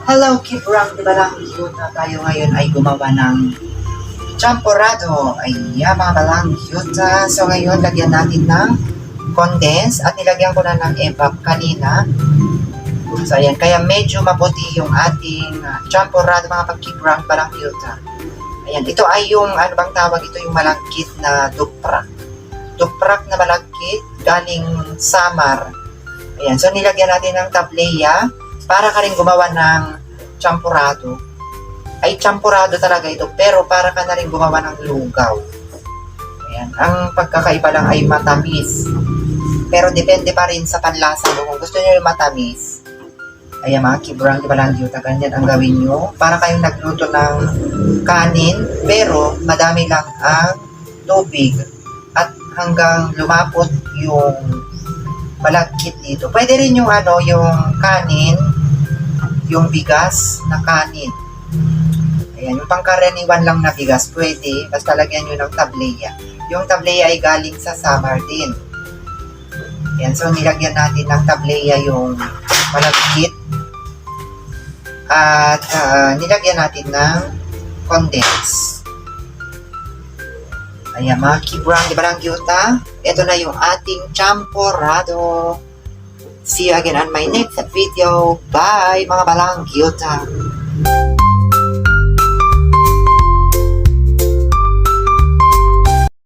Hello, Kibrang, di ba lang na tayo ngayon ay gumawa ng champorado. Ay, mga balang yuta. So ngayon, lagyan natin ng condense at nilagyan ko na ng evap kanina. So ayan, kaya medyo mabuti yung ating champorado mga pag-kibrang balang yuta. Ayan, ito ay yung, ano bang tawag ito, yung malagkit na duprak. Duprak na malagkit, galing Samar. Ayan, so nilagyan natin ng tableya para ka rin gumawa ng champurado. Ay, champurado talaga ito, pero para ka na rin gumawa ng lugaw. Ayan, ang pagkakaiba lang ay matamis. Pero depende pa rin sa panlasa mo. Kung gusto nyo yung matamis, ayan mga kibrang, di ba lang yuta, ganyan ang gawin nyo. Para kayong nagluto ng kanin, pero madami lang ang tubig. At hanggang lumapot yung malagkit dito. Pwede rin yung yung kanin, yung bigas na kanin. Ayan, yung pangkaraniwan lang na bigas, pwede. Basta lagyan nyo ng tableya. Yung tableya ay galing sa Samar din. Ayan, so nilagyan natin ng tableya yung malagkit. At nilagyan natin ng condense. Ayan, mga kibrang, di ba lang yuta? Ito na yung ating champorado. See you again on my next video. Bye, mga balang yuta.